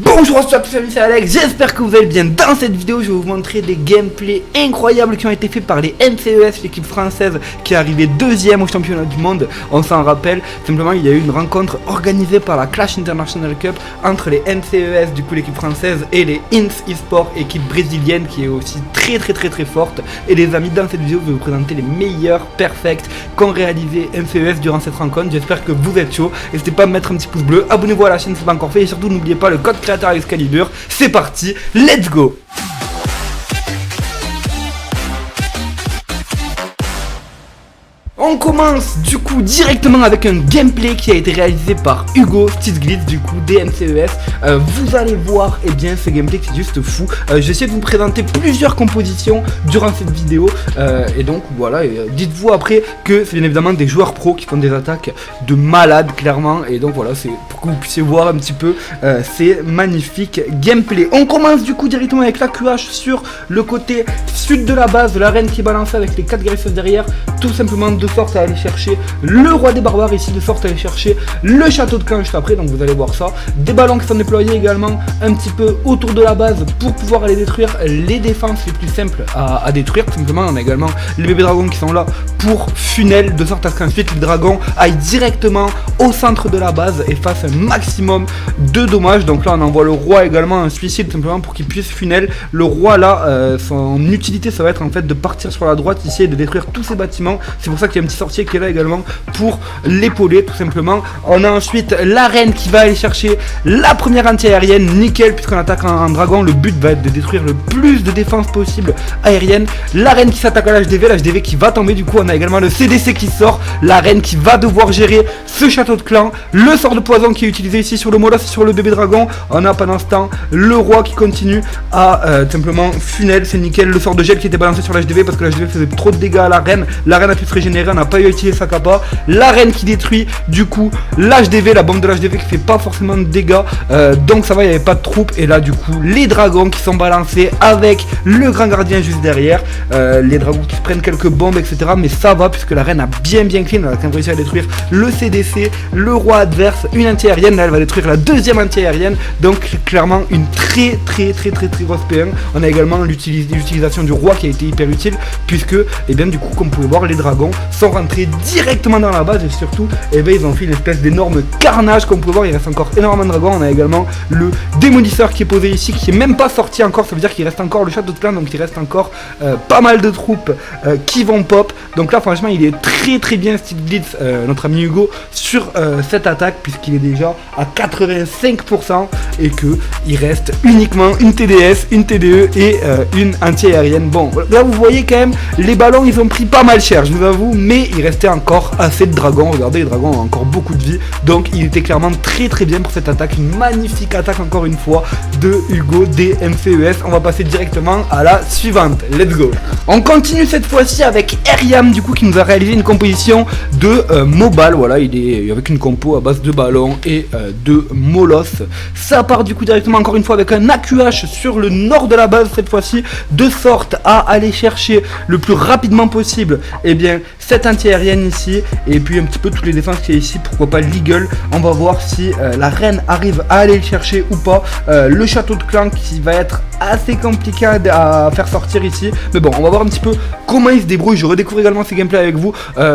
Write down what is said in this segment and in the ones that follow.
Bonjour à tous, c'est Alex, j'espère que vous allez bien. Dans cette vidéo, je vais vous montrer des gameplays incroyables qui ont été faits par les NCES, l'équipe française qui est arrivée deuxième au championnat du monde. On s'en rappelle, simplement il y a eu une rencontre organisée par la Clash International Cup entre les NCES, du coup l'équipe française, et les INS eSport, équipe brésilienne qui est aussi très forte. Et les amis, dans cette vidéo, je vais vous présenter les meilleurs perfects qu'ont réalisé NCES durant cette rencontre. J'espère que vous êtes chaud. N'hésitez pas à mettre un petit pouce bleu, abonnez-vous à la chaîne si ce n'est pas encore fait, et surtout n'oubliez pas le code créateur Excalibur. C'est parti, let's go. On commence du coup directement avec un gameplay qui a été réalisé par Hugo Stiglitz du coup des NCES. Vous allez voir, et bien ce gameplay qui est juste fou. J'essaie de vous présenter plusieurs compositions durant cette vidéo et donc voilà, dites-vous après que c'est bien évidemment des joueurs pros qui font des attaques de malades clairement, et donc voilà, c'est pour que vous puissiez voir un petit peu ces magnifiques gameplays. On commence du coup directement avec la QH sur le côté sud de la base, l'arène qui est balancée avec les 4 guérisseuses derrière, tout simplement de sorte à aller chercher le roi des barbares ici, de sorte à aller chercher le château de clan juste après, donc vous allez voir ça. Des ballons qui sont déployés également un petit peu autour de la base pour pouvoir aller détruire les défenses les plus simples à détruire. Tout simplement, on a également les bébés dragons qui sont là pour funnel, de sorte à ce qu'ensuite les dragons aillent directement au centre de la base et fassent un maximum de dommages. Donc là on envoie le roi également un suicide simplement pour qu'il puisse funnel. Le roi là, son utilité ça va être en fait de partir sur la droite ici et de détruire tous ces bâtiments. C'est pour ça qu'il y a un petit sorcier qui est là également pour l'épauler tout simplement. On a ensuite la reine qui va aller chercher la première anti-aérienne, nickel, puisqu'on attaque un dragon, le but va être de détruire le plus de défense possible aérienne. La reine qui s'attaque à l'HDV qui va tomber, du coup on a également le CDC qui sort, la reine qui va devoir gérer ce château de clan, le sort de poison qui est utilisé ici sur le Moloss et sur le bébé dragon. On a pendant ce temps le roi qui continue à simplement funnel, c'est nickel, le sort de gel qui était balancé sur l'HDV parce que l'HDV faisait trop de dégâts à la reine a pu se régénérer, on n'a pas eu à utiliser sa capa. La reine qui détruit du coup l'HDV, la bombe de l'HDV qui fait pas forcément de dégâts, donc ça va, il n'y avait pas de troupes. Et là du coup les dragons qui sont balancés avec le grand gardien juste derrière, les dragons qui se prennent quelques bombes etc, mais ça va puisque la reine a bien clean, elle a quand même réussi à détruire le CDC, le roi adverse, une anti-aérienne, là elle va détruire la deuxième anti-aérienne, donc clairement une très grosse P1. On a également l'utilisation du roi qui a été hyper utile puisque et bien du coup comme vous pouvez voir les dragons sont rentrés directement dans la base et surtout et bien ils ont fait une espèce d'énorme carnage. Comme vous pouvez voir il reste encore énormément de dragons. On a également le démolisseur qui est posé ici qui est même pas sorti encore, ça veut dire qu'il reste encore le château de clan, donc il reste encore pas mal de troupes qui vont pop. Donc là franchement il est très bien Stiglitz, notre ami Hugo sur cette attaque puisqu'il est déjà à 85% et que il reste uniquement une TDS, une TDE et une anti-aérienne. Bon là vous voyez quand même les ballons ils ont pris pas mal cher je vous avoue, mais il restait encore assez de dragons. Regardez, les dragons ont encore beaucoup de vie, donc il était clairement très bien pour cette attaque. Une magnifique attaque encore une fois de Hugo des NCES. On va passer directement à la suivante, let's go. On continue cette fois-ci avec Eriam du coup qui nous a réalisé une composition de Mobile. Voilà, il est avec une compo à base de ballons et de Moloss. Ça part du coup directement encore une fois avec un AQH sur le nord de la base cette fois-ci, de sorte à aller chercher le plus rapidement possible et bien cette anti-aérienne ici et puis un petit peu toutes les défenses qu'il y a ici, pourquoi pas l'Eagle. On va voir si la reine arrive à aller le chercher ou pas. Le château de clan qui va être assez compliqué à faire sortir ici, mais bon on va voir un petit peu comment il se débrouille. Je redécouvre également ces gameplays avec vous,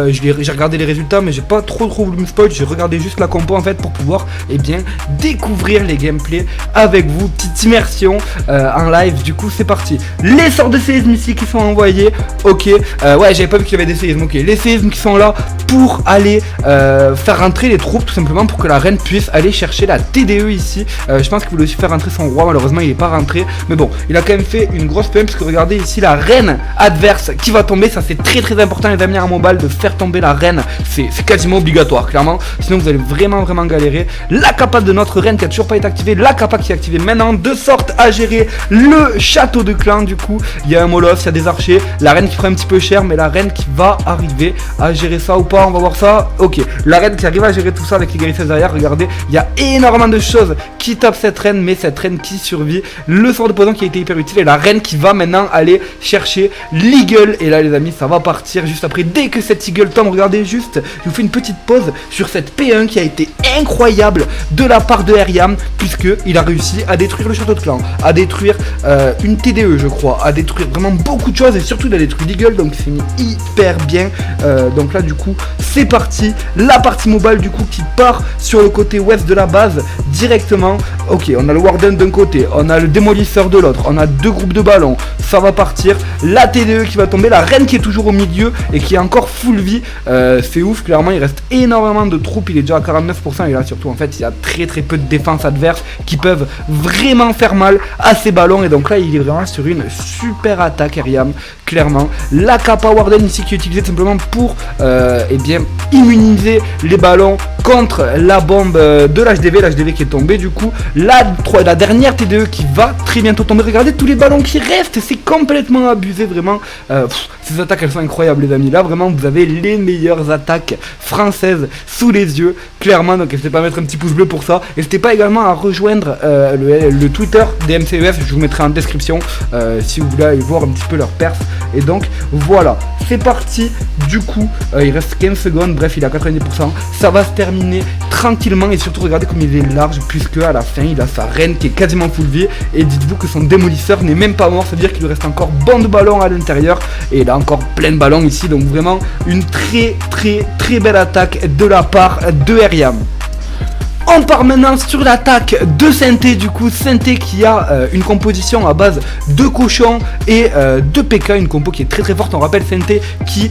j'ai regardé les résultats mais j'ai pas trop voulu me spoil, j'ai regardé juste la compo en fait pour pouvoir et bien découvrir les gameplays avec vous, petite immersion en live. Du coup c'est parti, les sorts de séisme ici qui sont envoyés, ok, ouais j'avais pas vu qu'il y avait des séismes, ok, les séismes qui sont là pour aller faire rentrer les troupes tout simplement pour que la reine puisse aller chercher la TDE ici. Je pense qu'il voulait aussi faire rentrer son roi, malheureusement il est pas rentré, mais bon il a quand même fait une grosse PM puisque regardez ici la reine adverse qui va tomber. Ça c'est très important les amis en mobile de faire tomber la reine, c'est quasiment obligatoire clairement, sinon vous allez vraiment galérer. La capa de notre reine qui a toujours pas été activée, la capa qui est activée maintenant de sorte à gérer le château de clan. Du coup il y a un Moloss, il y a des archers, la reine qui prend un petit peu cher, mais la reine qui va arriver à gérer ça ou pas, on va voir ça. Ok, la reine qui arrive à gérer tout ça avec les guérisseuses derrière, regardez, il y a énormément de choses qui tapent cette reine, mais cette reine qui survit. Le sort de poison qui a été hyper utile. Et la reine qui va maintenant aller chercher l'eagle. Et là les amis, ça va partir juste après. Dès que cette eagle tombe, regardez juste, je vous fais une petite pause sur cette P1 qui a été incroyable de la part de Airiam, puisque il a réussi à détruire le château de clan, à détruire une TDE je crois, à détruire vraiment beaucoup de choses, et surtout il a détruit l'eagle, donc c'est mis hyper bien. Donc là du coup c'est parti, la partie mobile du coup qui part sur le côté ouest de la base directement. Ok, on a le Warden d'un côté, on a le démolisseur de l'autre, on a deux groupes de ballons, ça va partir, la TDE qui va tomber, la reine qui est toujours au milieu et qui est encore full vie. C'est ouf, clairement il reste énormément de troupes, il est déjà à 49%, et là surtout en fait il y a très peu de défense adverse qui peuvent vraiment faire mal à ces ballons, et donc là il est vraiment sur une super attaque Airiam, clairement. La Kappa Warden ici qui est utilisée simplement pour eh bien immuniser les ballons contre la bombe de l'HDV qui est tombée. Du coup la dernière TDE qui va très bientôt tomber. Regardez tous les ballons qui restent, c'est complètement abusé vraiment. Ces attaques elles sont incroyables les amis, là vraiment vous avez les meilleures attaques françaises sous les yeux clairement, donc n'hésitez pas à mettre un petit pouce bleu pour ça, n'hésitez pas également à rejoindre le Twitter des MCES, je vous mettrai en description si vous voulez aller voir un petit peu leur perf. Et donc voilà, c'est parti. Du coup il reste 15 secondes, bref il est à 90%, ça va se terminer tranquillement, et surtout regardez comme il est large, puisque à la fin il a sa reine qui est quasiment full vie, et dites-vous que son démolisseur n'est même pas mort, ça veut dire qu'il lui reste encore bon de ballons à l'intérieur, et il a encore plein de ballons ici, donc vraiment une très belle attaque de la part de Airiam. On part maintenant sur l'attaque de Synthé, du coup Synthé qui a une composition à base de cochons et de PK, une compo qui est très forte. On rappelle Synthé qui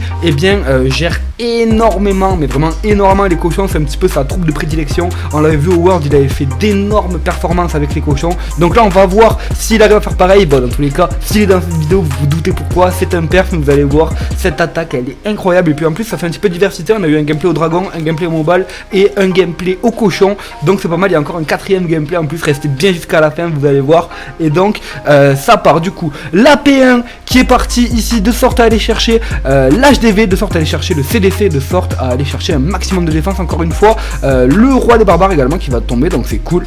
gère énormément, mais vraiment énormément les cochons, c'est un petit peu sa troupe de prédilection. On l'avait vu au World, il avait fait d'énormes performances avec les cochons, donc là on va voir s'il arrive à faire pareil. Bon, dans tous les cas, s'il est dans cette vidéo, vous vous doutez pourquoi, c'est un perf, mais vous allez voir, cette attaque elle est incroyable, et puis en plus ça fait un petit peu de diversité. On a eu un gameplay au dragon, un gameplay au mobile et un gameplay au cochon, donc c'est pas mal. Il y a encore un quatrième gameplay en plus, restez bien jusqu'à la fin, vous allez voir. Et donc ça part du coup la P1 qui est partie ici de sorte à aller chercher l'HDV, de sorte à aller chercher le CDC, de sorte à aller chercher un maximum de défense encore une fois. Le roi des barbares également qui va tomber, donc c'est cool.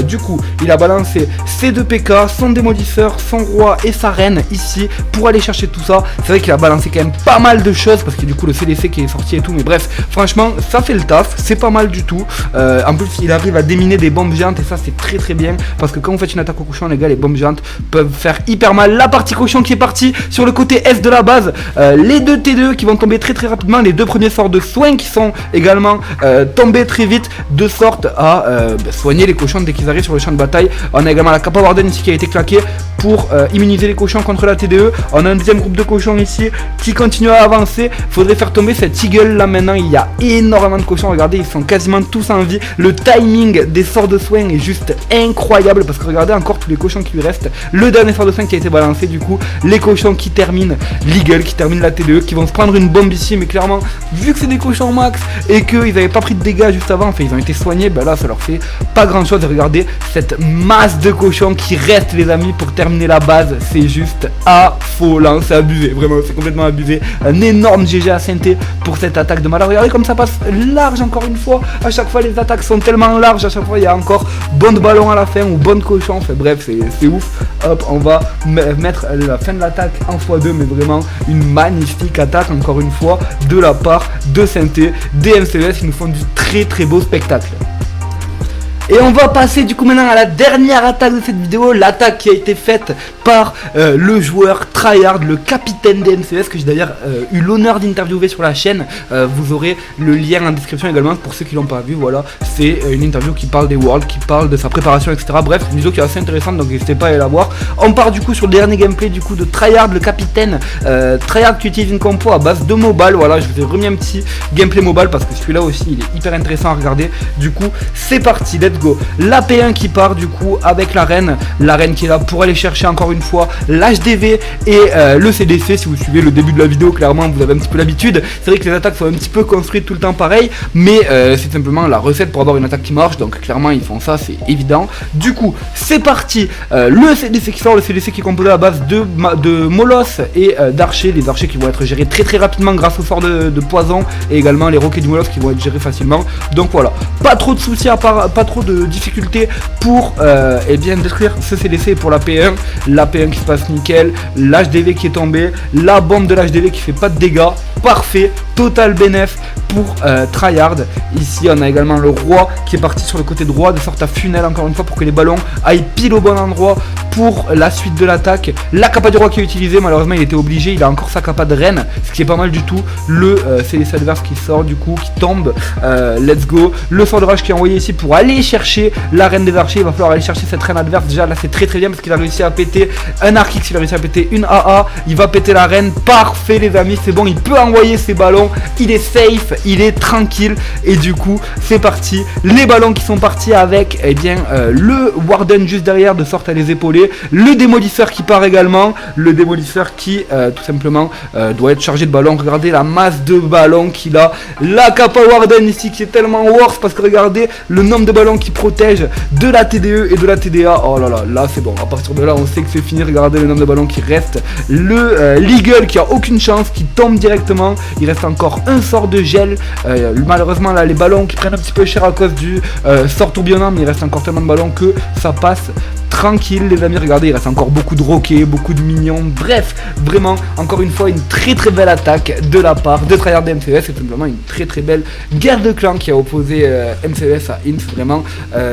Du coup il a balancé ses deux PK, son démolisseur, son roi et sa reine ici pour aller chercher tout ça. C'est vrai qu'il a balancé quand même pas mal de choses, parce que du coup le CDC qui est sorti et tout, mais bref franchement ça fait le taf, c'est pas mal du tout. En plus il arrive à déminer des bombes géantes, et ça c'est très bien, parce que quand vous faites une attaque au cochon les gars, les bombes géantes peuvent faire hyper mal. La partie cochon qui est partie sur le côté est de la base, les deux T2 qui vont tomber très rapidement, les deux premiers sorts de soins qui sont également tombés très vite, de sorte à soigner les cochons dès qu'ils arrivent sur le champ de bataille. On a également la Kappa Warden ici qui a été claquée pour immuniser les cochons contre la TDE. On a un deuxième groupe de cochons ici qui continue à avancer. Faudrait faire tomber cette eagle là maintenant, il y a énormément de cochons, regardez ils sont quasiment tous en vie. Le timing des sorts de soins est juste incroyable, parce que regardez encore tous les cochons qui lui restent. Le dernier sort de soin qui a été balancé, du coup les cochons qui terminent l'eagle, qui terminent la TDE, qui vont se prendre une bombe ici, mais clairement vu que c'est des cochons max et qu'ils n'avaient pas pris de dégâts juste avant, enfin ils ont été soignés, ben là ça leur fait pas grand chose. Regardez cette masse de cochons qui restent les amis pour terminer la base, c'est juste affolant, c'est abusé, vraiment c'est complètement abusé. Un énorme GG à Synthé pour cette attaque de malade. Regardez comme ça passe large encore une fois, à chaque fois les attaques sont tellement larges, à chaque fois il y a encore bon de ballon à la fin ou bon de cochon, enfin bref c'est ouf. Hop, on va mettre la fin de l'attaque en x2, mais vraiment une magnifique attaque encore une fois de la part de Synthé, des MCES, ils nous font du très beau spectacle. Et on va passer du coup maintenant à la dernière attaque de cette vidéo, l'attaque qui a été faite par le joueur Tryhard, le capitaine des MCES, que j'ai d'ailleurs eu l'honneur d'interviewer sur la chaîne. Vous aurez le lien en description également pour ceux qui l'ont pas vu. Voilà, c'est une interview qui parle des Worlds, qui parle de sa préparation, etc. Bref, une vidéo qui est assez intéressante, donc n'hésitez pas à aller la voir. On part du coup sur le dernier gameplay du coup de Tryhard, le capitaine. Tryhard qui utilise une compo à base de mobile. Voilà, je vous ai remis un petit gameplay mobile parce que celui-là aussi il est hyper intéressant à regarder. Du coup, c'est parti, let's go. La P1 qui part du coup avec la reine qui est là pour aller chercher encore une fois l'HDV et le CDC. Si vous suivez le début de la vidéo, clairement vous avez un petit peu l'habitude. C'est vrai que les attaques sont un petit peu construites tout le temps pareil, mais c'est simplement la recette pour avoir une attaque qui marche, donc clairement ils font ça, c'est évident. Du coup c'est parti, le CDC qui sort, le CDC qui est composé à base de Moloss et d'archers, les archers qui vont être gérés très rapidement grâce au sort de poison, et également les roquets du Moloss qui vont être gérés facilement. Donc voilà, pas trop de soucis à part, pas trop de difficulté pour eh bien détruire ce CDC pour la P1. La P1 qui se passe nickel, l'HDV qui est tombé, la bombe de l'HDV qui fait pas de dégâts, parfait, total bénéf pour tryhard. Ici on a également le roi qui est parti sur le côté droit de sorte à funnel encore une fois pour que les ballons aillent pile au bon endroit pour la suite de l'attaque. La capa du roi qui est utilisée, malheureusement il était obligé, il a encore sa capa de reine, ce qui est pas mal du tout. Le CDC adverse qui sort du coup, qui tombe, let's go. Le sort de rage qui est envoyé ici pour aller chercher la reine des archers. Il va falloir aller chercher cette reine adverse. Déjà là c'est très bien parce qu'il a réussi à péter un Archix, il a réussi à péter une AA, il va péter la reine, parfait les amis, c'est bon, il peut envoyer ses ballons, il est safe, il est tranquille et du coup c'est parti. Les ballons qui sont partis avec eh bien le Warden juste derrière de sorte à les épauler, le démolisseur qui part également, le démolisseur qui tout simplement doit être chargé de ballons. Regardez la masse de ballons qu'il a, la capa Warden ici qui est tellement worse parce que regardez le nombre de ballons qui protège de la TDE et de la TDA. Oh là là, là c'est bon, à partir de là on sait que c'est fini. Regardez le nombre de ballons qui reste, le Leagle qui a aucune chance, qui tombe directement. Il reste encore un sort de gel, malheureusement là les ballons qui prennent un petit peu cher à cause du sort tourbillonnant, mais il reste encore tellement de ballons que ça passe tranquille les amis. Regardez, il reste encore beaucoup de roquets, beaucoup de minions, bref, vraiment encore une fois une très belle attaque de la part de tryhard de MCES. C'est simplement une très belle guerre de clans qui a opposé MCES à Inf. Vraiment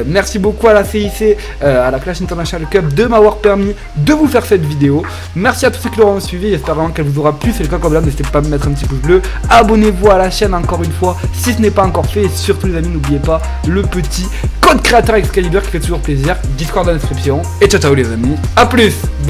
merci beaucoup à la CIC, à la Clash International Cup de m'avoir permis de vous faire cette vidéo. Merci à tous ceux qui l'auront suivi, j'espère vraiment qu'elle vous aura plu. C'est le cas comme d'hab, n'hésitez pas à me mettre un petit pouce bleu, abonnez-vous à la chaîne encore une fois si ce n'est pas encore fait, et surtout les amis n'oubliez pas le petit code créateur Excalibur qui fait toujours plaisir, Discord dans la description. Et ciao les amis, à plus.